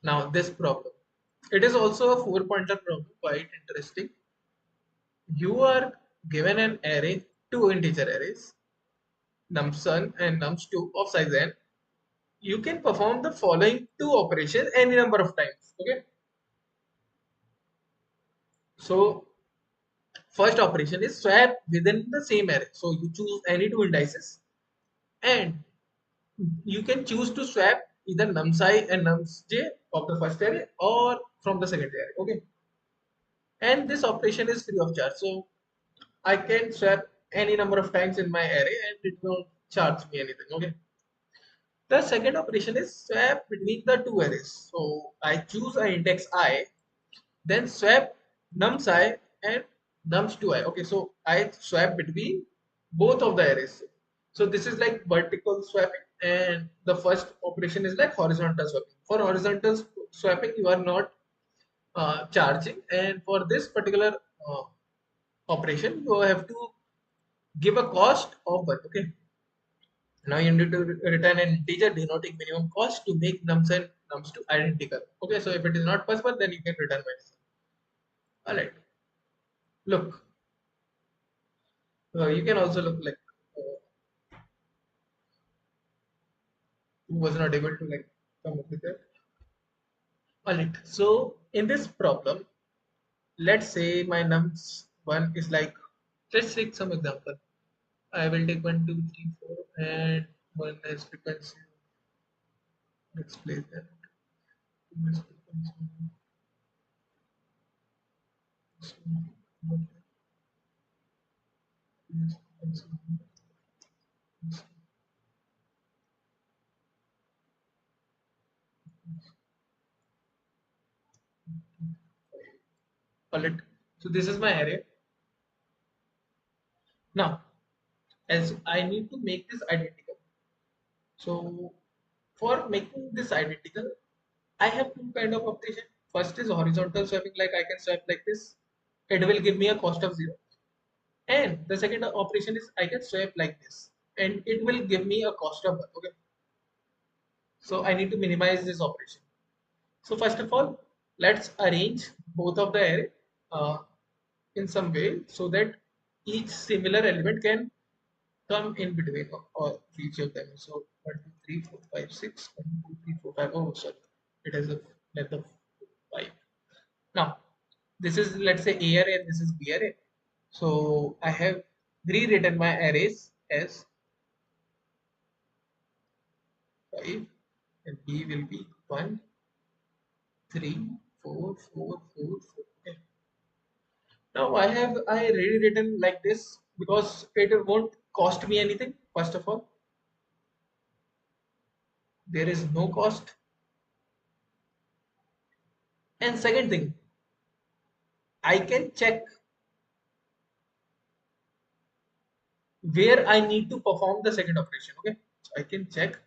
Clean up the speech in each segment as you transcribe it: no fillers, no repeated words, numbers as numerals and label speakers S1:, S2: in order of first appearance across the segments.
S1: Now this problem, it is also a 4-pointer problem, quite interesting. You are given an array, two integer arrays, nums1 and nums2 of size n. You can perform the following two operations any number of times. Okay, so first operation is swap within the same array. So you choose any two indices and you can choose to swap either nums I and nums j of the first array or from the second array. Okay, and this operation is free of charge. So I can swap any number of times in my array and it won't charge me anything. Okay. The second operation is swap between the two arrays. So I choose an index I, then swap nums I and nums2 I. Okay, so I swap between both of the arrays. So this is like vertical swapping, and the first operation is like horizontal swapping. For horizontal swapping, you are not charging, and for this particular uh, operation, you have to give a cost of 1. Okay, now you need to return an integer denoting minimum cost to make nums and nums2 identical. Okay, so if it is not possible, then you can return minus. All right, look, you can also look like who was not able to like come up with that. All right, so in this problem, let's say my nums1 is like, let's take some example. I will take 1 2 3 4 and one has frequency. Let's place that. Two has frequency. All right, so this is my array. Now, as I need to make this identical, so for making this identical, I have two kind of operation. First is horizontal swapping, like I can swap like this. It will give me a cost of 0. And the second operation is I can swap like this, and it will give me a cost of 1. Okay. So I need to minimize this operation. So first of all, let's arrange both of the array uh, in some way so that each similar element can come in between or each of them. So 1, 2, 3, 4, 5, 6, 1, 2, 3, 4, 5. Oh, sorry, it has a length of 5. Now, this is, let's say, A array and this is B array. So I have rewritten my arrays as 5 and B will be 1, 3, 4, 4, 4, 4. Okay. Now I rewritten like this because it won't cost me anything. First of all, there is no cost. And second thing, I can check where I need to perform the second operation. Okay, so I can check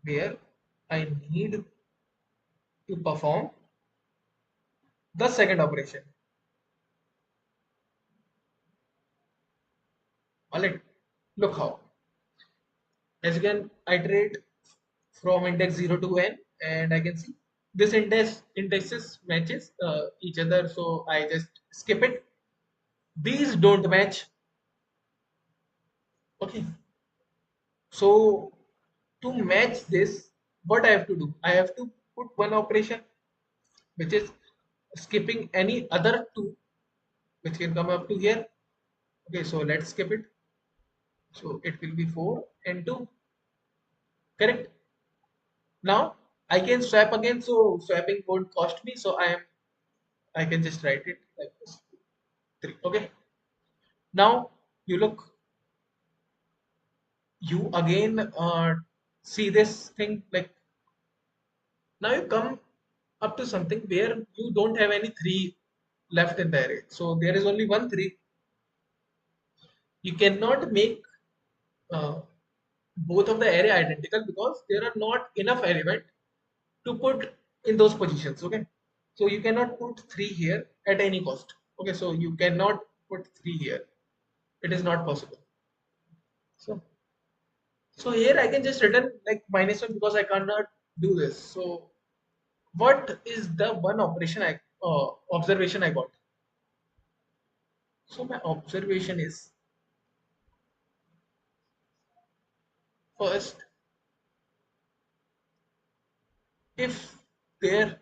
S1: where I need to perform the second operation. Alright, look how. As you can iterate from index 0 to n, and I can see this indexes matches each other, so I just skip it. These don't match. Okay, so to match this, what I have to do? I have to put one operation which is skipping any other two which can come up to here. Okay, so let's skip it. So it will be 4 and 2. Correct. Now I can swap again, so swapping won't cost me. So I can just write it like this. 3. Okay. Now you look, you again see this thing like, now you come up to something where you don't have any 3 left in the array. So there is only one 3. You cannot make uh, both of the array identical because there are not enough element to put in those positions. Okay, so you cannot put 3 here at any cost. Okay, so you cannot put 3 here, it is not possible. So here I can just return like -1 because I cannot do this. So what is the one operation I observation I got? So my observation is, first, if there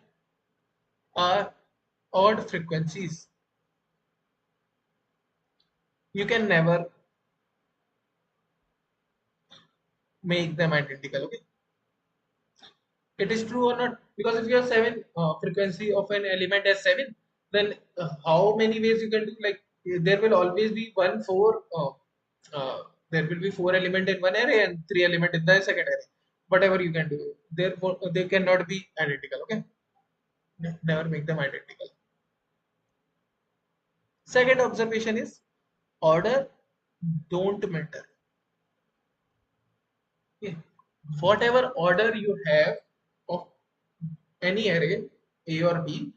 S1: are odd frequencies, you can never make them identical. Okay, it is true or not? Because if you have seven frequency of an element as seven, then how many ways you can do? Like there will always be one four. There will be four element in one array and three element in the second array. Whatever you can do, therefore they cannot be identical. Okay, never make them identical. Second observation is order don't matter. Okay. Whatever order you have of any array A or B,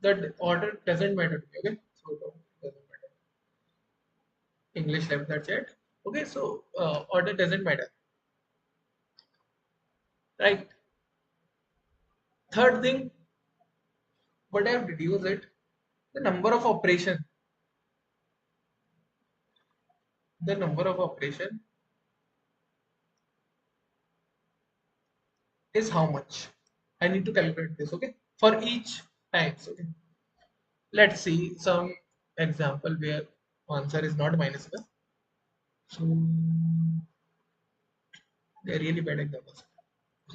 S1: that order doesn't matter to me. Okay, so doesn't matter. English left that chat. Okay, so order doesn't matter, right? Third thing, what I have deduced it, the number of operation, the number of operation is how much. I need to calculate this. Okay, for each times. Okay, let's see some example where answer is not minus one. So they're really bad examples.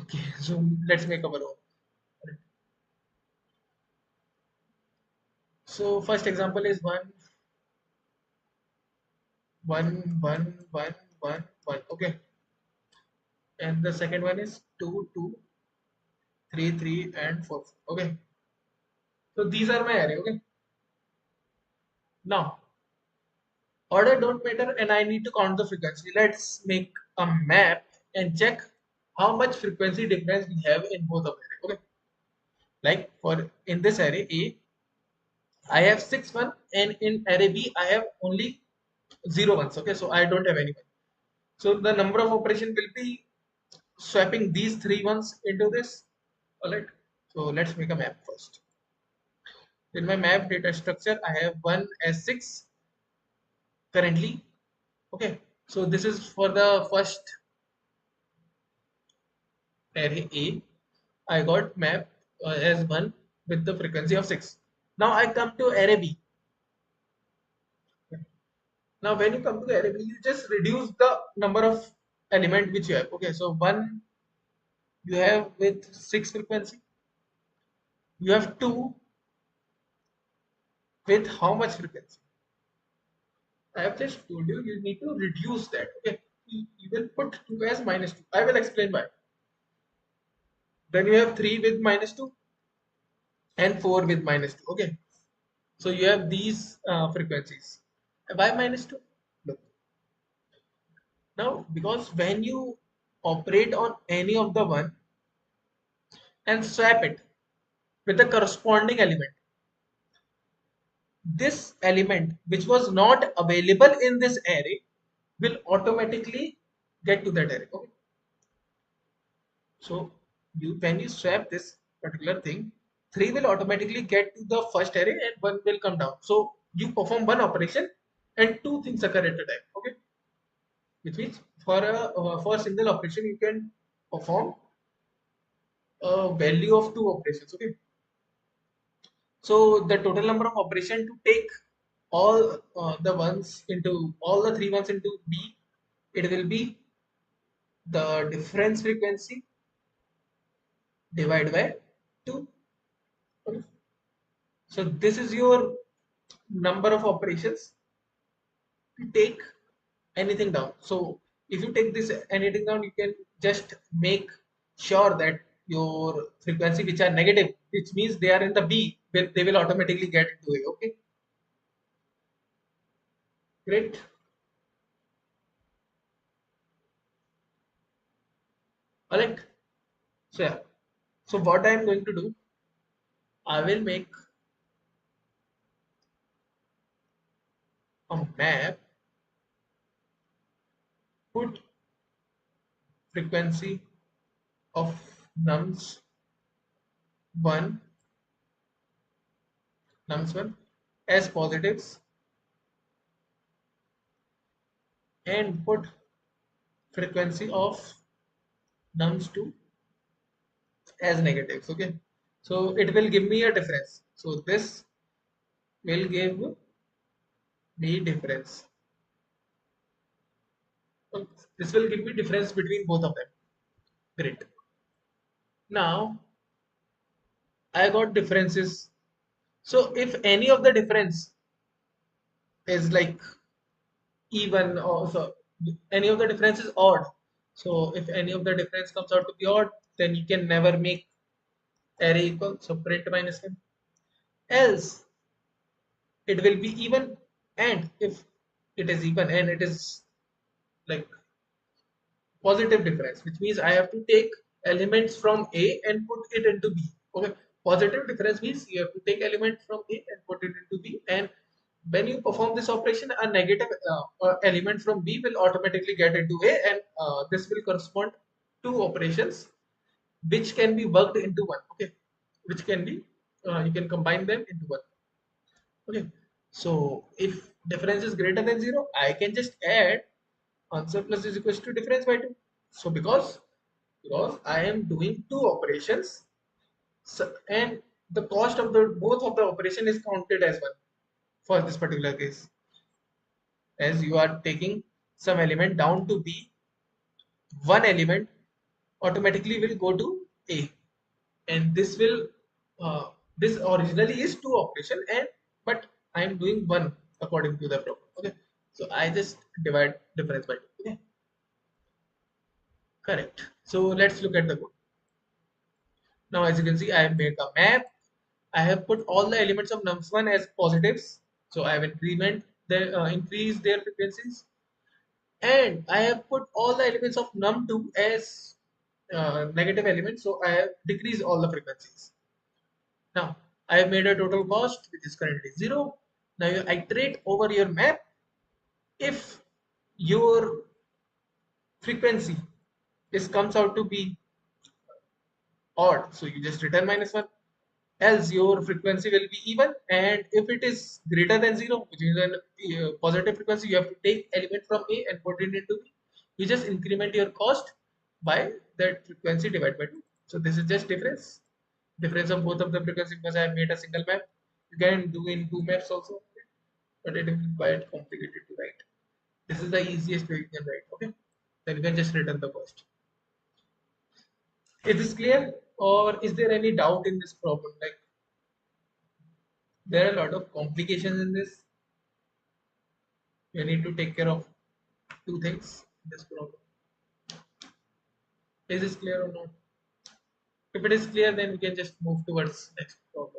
S1: Okay, so let's make our own. So first example is one. Okay, and the second one is two, two, three, and four. Okay, so these are my array. Okay, now order don't matter, and I need to count the frequency. Let's make a map and check how much frequency difference we have in both of array. Okay, like for in this array A, I have 6 1, and in array B I have only 0 ones. Okay, so I don't have any one. So the number of operation will be swapping these three ones into this. All right. So let's make a map first. In my map data structure, I have one as 6 currently. Okay. So this is for the first array A. I got map as 1 with the frequency of 6. Now I come to array B. Now when you come to the array B, you just reduce the number of element which you have. Okay. So 1 you have with 6 frequency. You have 2 with how much frequency? I have just told you you need to reduce that. Okay, you will put 2 as minus 2. I will explain why. Then you have 3 with minus 2 and 4 with minus 2. Okay, so you have these frequencies. Why minus 2? Look, now because when you operate on any of the one and swap it with the corresponding element, this element which was not available in this array will automatically get to that array. Okay, so when you swap this particular thing, 3 will automatically get to the first array and 1 will come down. So you perform one operation and two things occur at a time. Okay, which means for a single operation you can perform a value of two operations. Okay, so the total number of operation to take all the ones into all the three ones into B, it will be the difference frequency divided by 2. Okay. So this is your number of operations to take anything down. So if you take this anything down, you can just make sure that your frequency which are negative, which means they are in the B, they will automatically get into A. Okay, great. All right. So yeah. So what I am going to do, I will make a map, put frequency of nums one nums1 as positives and put frequency of nums2 as negatives. Okay, so it will give me a difference. So this will give me difference. So this will give me difference between both of them. Great. Now I got differences. So if any of the difference is like even, or so any of the difference is odd. So if any of the difference comes out to be odd, then you can never make array equal. So print -1. Else it will be even, and if it is even and it is like positive difference, which means I have to take elements from A and put it into B. Okay, positive difference means you have to take element from A and put it into B, and when you perform this operation, a negative element from B will automatically get into A, and this will correspond to operations which can be worked into one. Okay, which can be you can combine them into one. Okay, so if difference is greater than 0, I can just add answer plus is equals to difference by 2. So because I am doing two operations, so, and the cost of the both of the operation is counted as one for this particular case, as you are taking some element down to B, one element automatically will go to A, and this will this originally is two operation, and but I am doing one according to the problem. Okay, so I just divide difference by 2. Okay, correct. So let's look at the code. Now as you can see, I have made a map. I have put all the elements of nums1 as positives, so I have increased their frequencies, and I have put all the elements of num2 as negative elements, so I have decreased all the frequencies. Now I have made a total cost which is currently 0. Now you iterate over your map. If your frequency is comes out to be odd, so you just return -1. Else your frequency will be even, and if it is greater than 0, which is a positive frequency, you have to take element from A and put it into B. You just increment your cost by that frequency divided by 2. So this is just difference of both of the frequency, because I have made a single map. You can do in two maps also, but it is quite complicated to write. This is the easiest way you can write. Okay, then you can just return the cost. Is this clear, or is there any doubt in this problem? Like, there are a lot of complications in this. You need to take care of two things in this problem. Is this clear or not? If it is clear, then we can just move towards next problem.